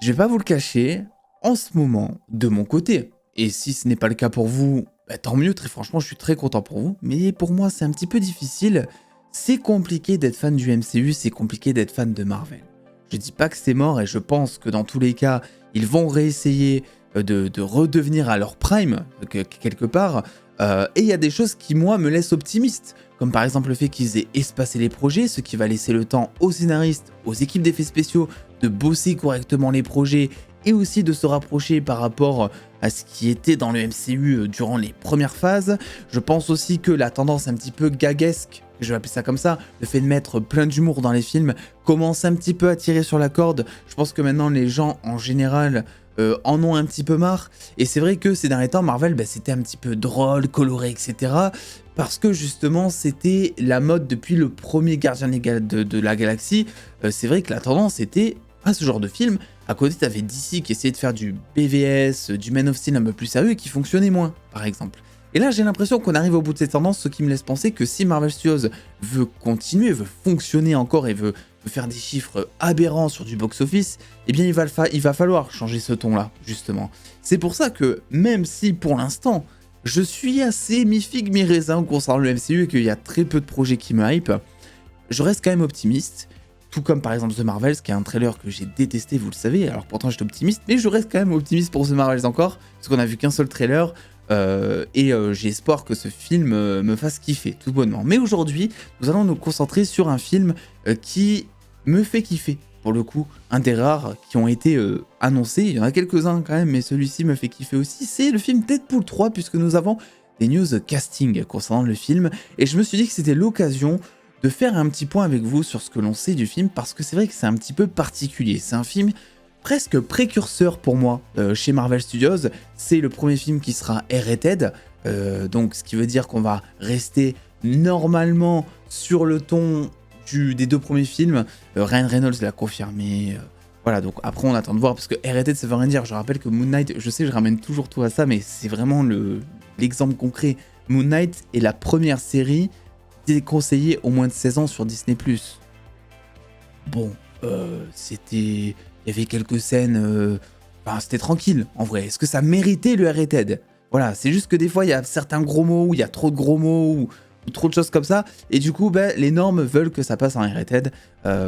Je vais pas vous le cacher, en ce moment, de mon côté, et si ce n'est pas le cas pour vous, bah, tant mieux, très franchement, je suis très content pour vous, mais pour moi, c'est un petit peu difficile. C'est compliqué d'être fan du MCU, c'est compliqué d'être fan de Marvel. Je dis pas que c'est mort, et je pense que dans tous les cas, ils vont réessayer de redevenir à leur prime, quelque part, et il y a des choses qui, moi, me laissent optimiste, comme par exemple le fait qu'ils aient espacé les projets, ce qui va laisser le temps aux scénaristes, aux équipes d'effets spéciaux, de bosser correctement les projets et aussi de se rapprocher par rapport à ce qui était dans le MCU durant les premières phases. Je pense aussi que la tendance un petit peu gaguesque, je vais appeler ça comme ça, le fait de mettre plein d'humour dans les films, commence un petit peu à tirer sur la corde. Je pense que maintenant les gens en général en ont un petit peu marre. Et c'est vrai que ces derniers temps, Marvel, c'était un petit peu drôle, coloré, etc. Parce que justement, c'était la mode depuis le premier Gardien de la Galaxie. C'est vrai que la tendance était à ce genre de film. À côté, tu avais DC qui essayait de faire du BVS, du Man of Steel un peu plus sérieux et qui fonctionnait moins, par exemple. Et là, j'ai l'impression qu'on arrive au bout de cette tendance, ce qui me laisse penser que si Marvel Studios veut continuer, veut fonctionner encore et veut faire des chiffres aberrants sur du box-office, eh bien il va falloir changer ce ton-là, justement. C'est pour ça que, même si pour l'instant, je suis assez mi-figue, mi-raisin concernant le MCU et qu'il y a très peu de projets qui me hype, je reste quand même optimiste. Tout comme par exemple The Marvels, qui est un trailer que j'ai détesté, vous le savez, alors pourtant j'étais optimiste, mais je reste quand même optimiste pour The Marvels encore, parce qu'on a vu qu'un seul trailer, et j'ai espoir que ce film me fasse kiffer, tout bonnement. Mais aujourd'hui, nous allons nous concentrer sur un film qui me fait kiffer, pour le coup, un des rares qui ont été annoncés, il y en a quelques-uns quand même, mais celui-ci me fait kiffer aussi, c'est le film Deadpool 3, puisque nous avons des news casting concernant le film, et je me suis dit que c'était l'occasion de faire un petit point avec vous sur ce que l'on sait du film, parce que c'est vrai que c'est un petit peu particulier. C'est un film presque précurseur pour moi chez Marvel Studios. C'est le premier film qui sera R-rated, donc ce qui veut dire qu'on va rester normalement sur le ton des deux premiers films. Ryan Reynolds l'a confirmé. Voilà, donc après on attend de voir, parce que R-rated ça veut rien dire. Je rappelle que Moon Knight, je sais je ramène toujours tout à ça, mais c'est vraiment l'exemple concret. Moon Knight est la première série déconseillé au moins de 16 ans sur Disney+. Bon, c'était... Il y avait quelques scènes... c'était tranquille, en vrai. Est-ce que ça méritait le R-rated? Voilà, c'est juste que des fois, il y a certains gros mots, ou il y a trop de gros mots, ou trop de choses comme ça, et du coup, les normes veulent que ça passe en R-rated.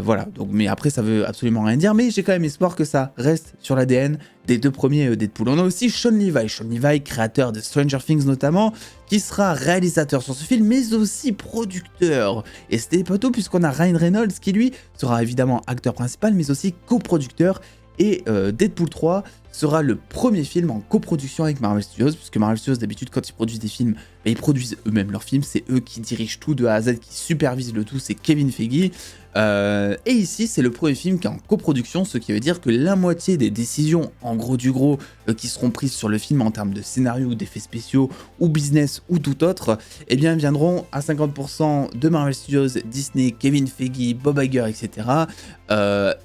Voilà, donc, mais après, ça veut absolument rien dire, mais j'ai quand même espoir que ça reste sur l'ADN des deux premiers Deadpool. On a aussi Sean Levy, créateur de Stranger Things notamment, qui sera réalisateur sur ce film, mais aussi producteur. Et c'était pas tout, puisqu'on a Ryan Reynolds, qui lui sera évidemment acteur principal, mais aussi coproducteur. Et Deadpool 3 sera le premier film en coproduction avec Marvel Studios, puisque Marvel Studios d'habitude quand ils produisent des films, ils produisent eux-mêmes leurs films, c'est eux qui dirigent tout de A à Z, qui supervisent le tout, c'est Kevin Feige. Et ici c'est le premier film qui est en coproduction, ce qui veut dire que la moitié des décisions, en gros du gros, qui seront prises sur le film en termes de scénario, d'effets spéciaux, ou business, ou tout autre, eh bien viendront à 50% de Marvel Studios, Disney, Kevin Feige, Bob Iger, etc.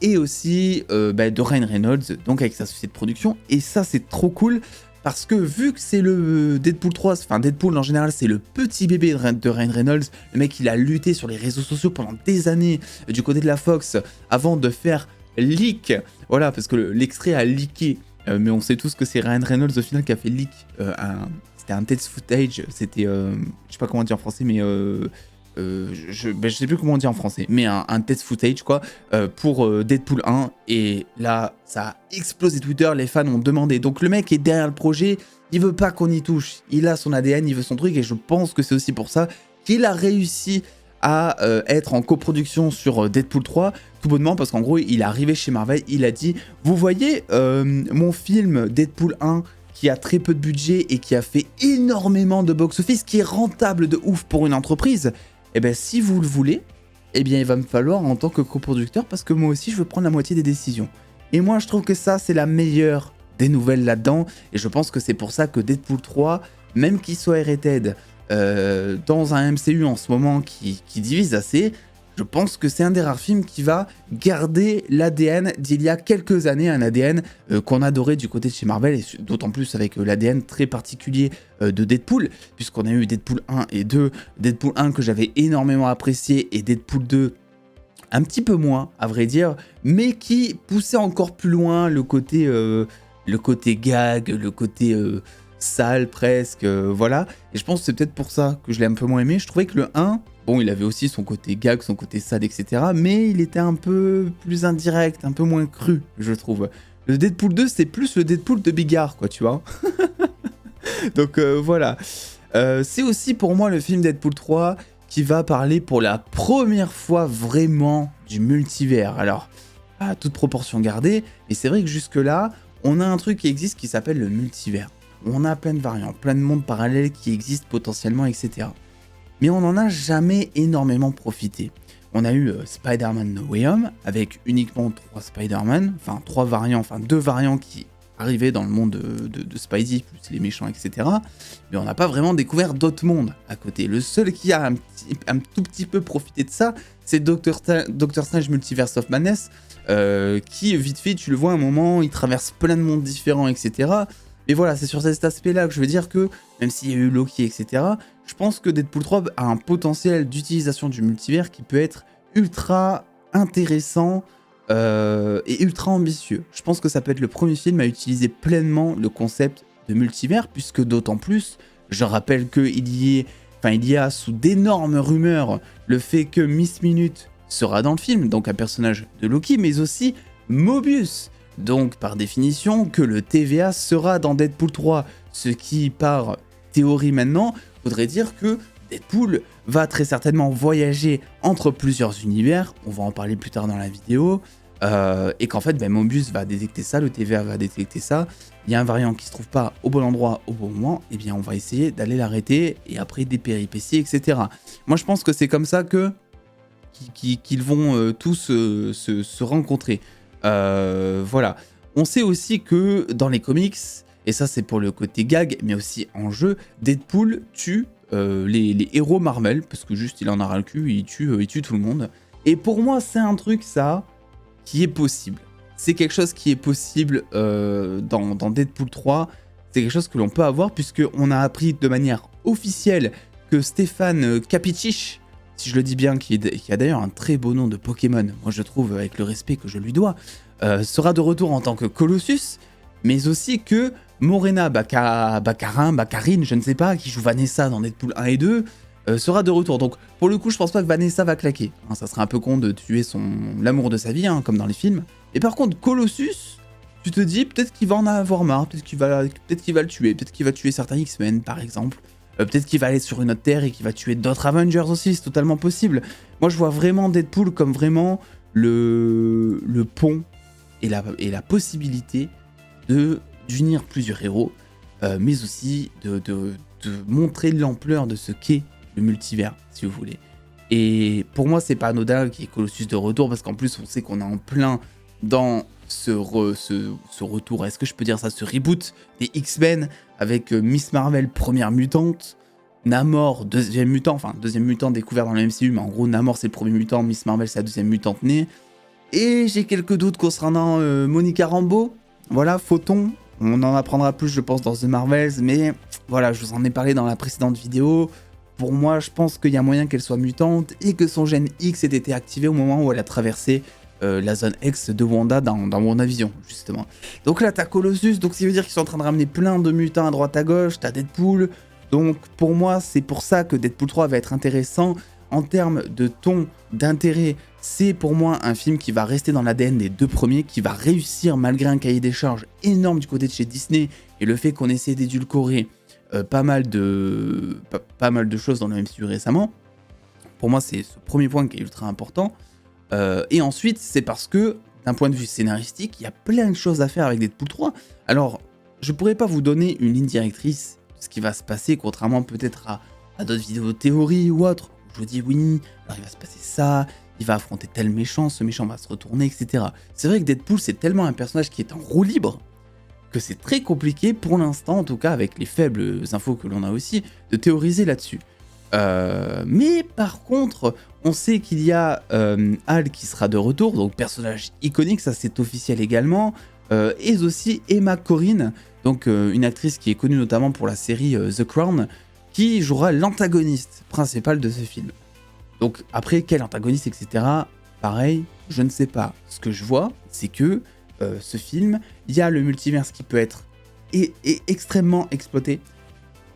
Et aussi de Ryan Reynolds, donc avec sa société de production, et ça c'est trop cool, parce que vu que c'est le Deadpool 3, enfin Deadpool en général c'est le petit bébé de Ryan Reynolds, le mec il a lutté sur les réseaux sociaux pendant des années du côté de la Fox avant de faire leak, voilà, parce que l'extrait a leaké, mais on sait tous que c'est Ryan Reynolds au final qui a fait leak, c'était un test footage, c'était, je sais pas comment dire en français, mais je sais plus comment on dit en français, mais un test footage quoi, pour Deadpool 1, et là ça a explosé Twitter, les fans ont demandé, donc le mec est derrière le projet, il veut pas qu'on y touche, il a son ADN, il veut son truc, et je pense que c'est aussi pour ça qu'il a réussi à être en coproduction sur Deadpool 3, tout bonnement parce qu'en gros il est arrivé chez Marvel, il a dit vous voyez mon film Deadpool 1 qui a très peu de budget et qui a fait énormément de box-office, qui est rentable de ouf pour une entreprise, et bien si vous le voulez, eh bien il va me falloir en tant que coproducteur, parce que moi aussi je veux prendre la moitié des décisions. Et moi je trouve que ça c'est la meilleure des nouvelles là-dedans, et je pense que c'est pour ça que Deadpool 3, même qu'il soit R-rated, dans un MCU en ce moment qui divise assez, je pense que c'est un des rares films qui va garder l'ADN d'il y a quelques années, un ADN qu'on adorait du côté de chez Marvel, et d'autant plus avec l'ADN très particulier de Deadpool, puisqu'on a eu Deadpool 1 et 2, Deadpool 1 que j'avais énormément apprécié, et Deadpool 2 un petit peu moins, à vrai dire, mais qui poussait encore plus loin le côté gag, le côté sale presque, voilà. Et je pense que c'est peut-être pour ça que je l'ai un peu moins aimé. Je trouvais que le 1, bon, il avait aussi son côté gag, son côté sale, etc. Mais il était un peu plus indirect, un peu moins cru, je trouve. Le Deadpool 2, c'est plus le Deadpool de Bigard, quoi, tu vois. Donc voilà. C'est aussi pour moi le film Deadpool 3 qui va parler pour la première fois vraiment du multivers. Alors, à toute proportion gardée, mais c'est vrai que jusque-là, on a un truc qui existe qui s'appelle le multivers. On a plein de variants, plein de mondes parallèles qui existent potentiellement, etc. Mais on n'en a jamais énormément profité. On a eu Spider-Man No Way Home, avec uniquement 3 Spider-Man, enfin 3 variants, enfin 2 variants qui arrivaient dans le monde de Spidey, plus les méchants, etc. Mais on n'a pas vraiment découvert d'autres mondes à côté. Le seul qui a un tout petit peu profité de ça, c'est Doctor Strange Multiverse of Madness, qui, vite fait, tu le vois à un moment, il traverse plein de mondes différents, etc. Et voilà, c'est sur cet aspect-là que je veux dire que, même s'il y a eu Loki, etc., je pense que Deadpool 3 a un potentiel d'utilisation du multivers qui peut être ultra intéressant et ultra ambitieux. Je pense que ça peut être le premier film à utiliser pleinement le concept de multivers, puisque d'autant plus, je rappelle qu'il y a sous d'énormes rumeurs le fait que Miss Minute sera dans le film, donc un personnage de Loki, mais aussi Mobius. Donc par définition que le TVA sera dans Deadpool 3, ce qui par théorie maintenant voudrait dire que Deadpool va très certainement voyager entre plusieurs univers, on va en parler plus tard dans la vidéo, et qu'en fait Mobius va détecter ça, le TVA va détecter ça, il y a un variant qui se trouve pas au bon endroit au bon moment, et bien on va essayer d'aller l'arrêter, et après des péripéties, etc. Moi je pense que c'est comme ça que qu'ils vont tous se rencontrer. Voilà. On sait aussi que dans les comics, et ça c'est pour le côté gag, mais aussi en jeu, Deadpool tue les héros Marvel, parce que juste il en a ras le cul, il tue tout le monde. Et pour moi c'est un truc ça, qui est possible. C'est quelque chose qui est possible dans Deadpool 3, c'est quelque chose que l'on peut avoir, puisqu'on a appris de manière officielle que Stéphane Capicic, si je le dis bien, qui a d'ailleurs un très beau nom de Pokémon, moi je trouve avec le respect que je lui dois, sera de retour en tant que Colossus, mais aussi que Morena Baccarin, je ne sais pas, qui joue Vanessa dans Deadpool 1 et 2, sera de retour. Donc pour le coup, je pense pas que Vanessa va claquer. Hein, ça serait un peu con de tuer l'amour de sa vie, hein, comme dans les films. Et par contre, Colossus, tu te dis peut-être qu'il va en avoir marre, peut-être qu'il va le tuer, peut-être qu'il va tuer certains X-Men par exemple. Peut-être qu'il va aller sur une autre terre et qu'il va tuer d'autres Avengers aussi, c'est totalement possible. Moi je vois vraiment Deadpool comme vraiment le pont et la possibilité d'unir plusieurs héros, mais aussi de montrer l'ampleur de ce qu'est le multivers, si vous voulez. Et pour moi c'est pas anodin qu'il y ait Colossus de retour, parce qu'en plus on sait qu'on est en plein dans ce retour, est-ce que je peux dire ça, ce reboot des X-Men avec Miss Marvel, première mutante, Namor, deuxième mutant découvert dans le MCU, mais en gros Namor c'est le premier mutant, Miss Marvel c'est la deuxième mutante née, et j'ai quelques doutes concernant Monica Rambeau, voilà, Photon, on en apprendra plus je pense dans The Marvels, mais voilà, je vous en ai parlé dans la précédente vidéo. Pour moi je pense qu'il y a moyen qu'elle soit mutante, et que son gène X ait été activé au moment où elle a traversé la zone X de Wanda dans WandaVision, justement. Donc là, t'as Colossus, donc ça veut dire qu'ils sont en train de ramener plein de mutants à droite à gauche, t'as Deadpool, donc pour moi, c'est pour ça que Deadpool 3 va être intéressant. En termes de ton, d'intérêt, c'est pour moi un film qui va rester dans l'ADN des deux premiers, qui va réussir malgré un cahier des charges énorme du côté de chez Disney, et le fait qu'on essaie d'édulcorer pas mal de choses dans le MCU récemment. Pour moi, c'est ce premier point qui est ultra important. Et ensuite, c'est parce que, d'un point de vue scénaristique, il y a plein de choses à faire avec Deadpool 3. Alors, je pourrais pas vous donner une ligne directrice de ce qui va se passer, contrairement peut-être à d'autres vidéos de théorie ou autres. Je vous dis oui, alors il va se passer ça, il va affronter tel méchant, ce méchant va se retourner, etc. C'est vrai que Deadpool, c'est tellement un personnage qui est en roue libre que c'est très compliqué, pour l'instant, en tout cas avec les faibles infos que l'on a aussi, de théoriser là-dessus. Mais par contre, on sait qu'il y a Hal qui sera de retour, donc personnage iconique, ça c'est officiel également, et aussi Emma Corrin, donc une actrice qui est connue notamment pour la série The Crown, qui jouera l'antagoniste principal de ce film. Donc après, quel antagoniste, etc., pareil, je ne sais pas. Ce que je vois, c'est que ce film, il y a le multiverse qui peut être extrêmement exploité,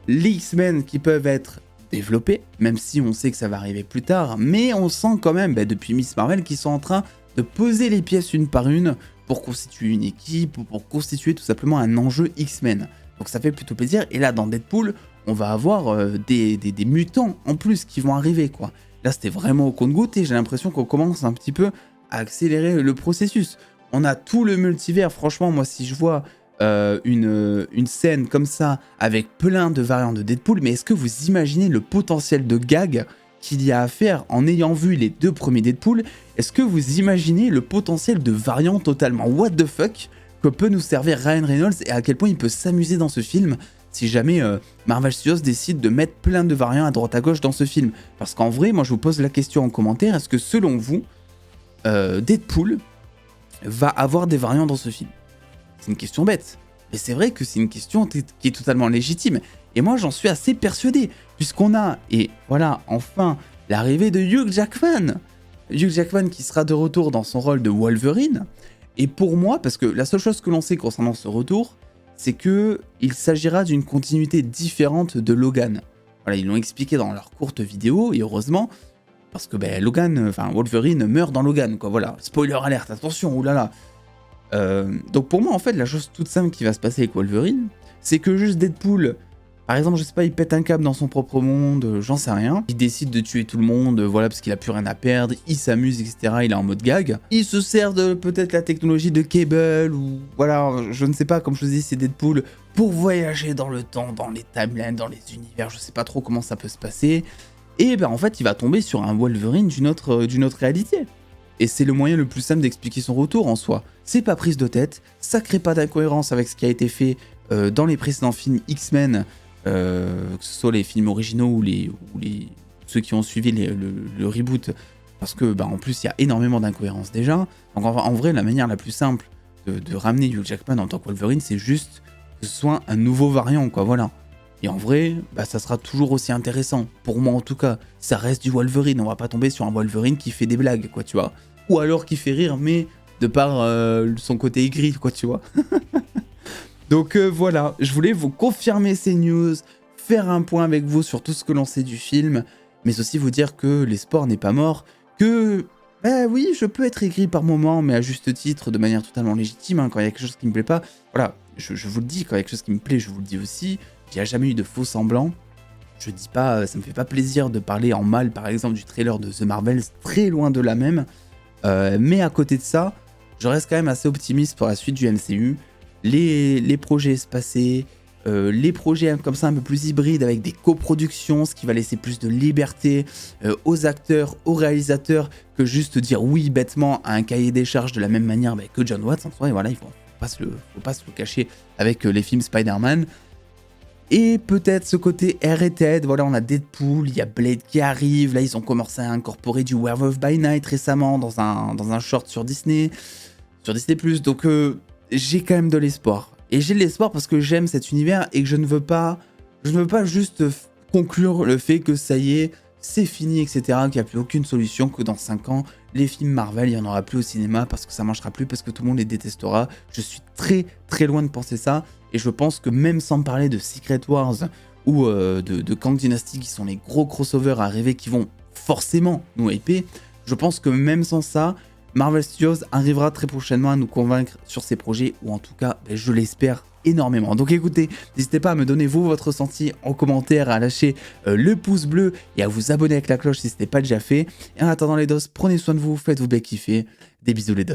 les X-Men qui peuvent être développés, même si on sait que ça va arriver plus tard, mais on sent quand même, depuis Miss Marvel, qu'ils sont en train de poser les pièces une par une pour constituer une équipe, ou pour constituer tout simplement un enjeu X-Men. Donc ça fait plutôt plaisir, et là dans Deadpool, on va avoir des mutants en plus qui vont arriver, quoi. Là c'était vraiment au compte-gouttes, et j'ai l'impression qu'on commence un petit peu à accélérer le processus. On a tout le multivers, franchement, moi si je vois une scène comme ça, avec plein de variantes de Deadpool, mais est-ce que vous imaginez le potentiel de gag qu'il y a à faire en ayant vu les 2 premiers Deadpool? Est-ce que vous imaginez le potentiel de variants totalement what the fuck que peut nous servir Ryan Reynolds, et à quel point il peut s'amuser dans ce film si jamais Marvel Studios décide de mettre plein de variants à droite à gauche dans ce film? Parce qu'en vrai, moi je vous pose la question en commentaire, est-ce que selon vous, Deadpool va avoir des variants dans ce film? C'est une question bête, mais c'est vrai que c'est une question qui est totalement légitime, et moi j'en suis assez persuadé, puisqu'on a, et voilà, enfin, l'arrivée de Hugh Jackman. Hugh Jackman qui sera de retour dans son rôle de Wolverine, et pour moi, parce que la seule chose que l'on sait concernant ce retour, c'est que il s'agira d'une continuité différente de Logan. Voilà, ils l'ont expliqué dans leur courte vidéo, et heureusement, parce que Wolverine meurt dans Logan, quoi, voilà, spoiler alerte, attention, oulala. Donc pour moi, en fait, la chose toute simple qui va se passer avec Wolverine, c'est que juste Deadpool, par exemple, je sais pas, il pète un câble dans son propre monde, j'en sais rien. Il décide de tuer tout le monde, voilà, parce qu'il a plus rien à perdre, il s'amuse, etc. Il est en mode gag. Il se sert de peut-être la technologie de Cable, ou voilà, je ne sais pas, comme je vous dis, c'est Deadpool, pour voyager dans le temps, dans les timelines, dans les univers, je sais pas trop comment ça peut se passer. Et en fait, il va tomber sur un Wolverine d'une autre réalité. Et c'est le moyen le plus simple d'expliquer son retour en soi. C'est pas prise de tête, ça crée pas d'incohérence avec ce qui a été fait dans les précédents films X-Men, que ce soit les films originaux ou ceux qui ont suivi le reboot, parce que en plus il y a énormément d'incohérences déjà. Donc en vrai, la manière la plus simple de ramener Hugh Jackman en tant que Wolverine, c'est juste que ce soit un nouveau variant, quoi, voilà. Et en vrai, ça sera toujours aussi intéressant. Pour moi en tout cas, ça reste du Wolverine, on va pas tomber sur un Wolverine qui fait des blagues, quoi, tu vois. Ou alors qui fait rire, mais de par son côté aigri, quoi, tu vois. Donc voilà, je voulais vous confirmer ces news, faire un point avec vous sur tout ce que l'on sait du film, mais aussi vous dire que l'espoir n'est pas mort, que oui, je peux être aigri par moment, mais à juste titre, de manière totalement légitime, hein, quand il y a quelque chose qui me plaît pas. Voilà, je vous le dis, quand il y a quelque chose qui me plaît, je vous le dis aussi. Il n'y a jamais eu de faux semblants. Je dis pas, ça me fait pas plaisir de parler en mal, par exemple, du trailer de The Marvels, très loin de là même. Mais à côté de ça, je reste quand même assez optimiste pour la suite du MCU. Les projets espacés, les projets comme ça un peu plus hybrides avec des coproductions, ce qui va laisser plus de liberté aux acteurs, aux réalisateurs, que juste dire oui bêtement à un cahier des charges de la même manière que John Watts en soi. Et voilà, il faut pas se le cacher avec les films Spider-Man. Et peut-être ce côté R-rated, voilà, on a Deadpool, il y a Blade qui arrive, là ils ont commencé à incorporer du Werewolf by Night récemment dans un short sur Disney+, donc j'ai quand même de l'espoir. Et j'ai de l'espoir parce que j'aime cet univers et que je ne veux pas juste conclure le fait que ça y est, c'est fini, etc., qu'il n'y a plus aucune solution, que dans 5 ans, les films Marvel, il n'y en aura plus au cinéma parce que ça ne marchera plus, parce que tout le monde les détestera. Je suis très très loin de penser ça, et je pense que même sans parler de Secret Wars ou de Kang Dynasty, qui sont les gros crossovers à arriver, qui vont forcément nous hyper, je pense que même sans ça, Marvel Studios arrivera très prochainement à nous convaincre sur ces projets, ou en tout cas, je l'espère énormément. Donc écoutez, n'hésitez pas à me donner votre ressenti en commentaire, à lâcher le pouce bleu et à vous abonner avec la cloche si ce n'est pas déjà fait. Et en attendant les dos, prenez soin de vous, faites-vous bien kiffer. Des bisous les dos.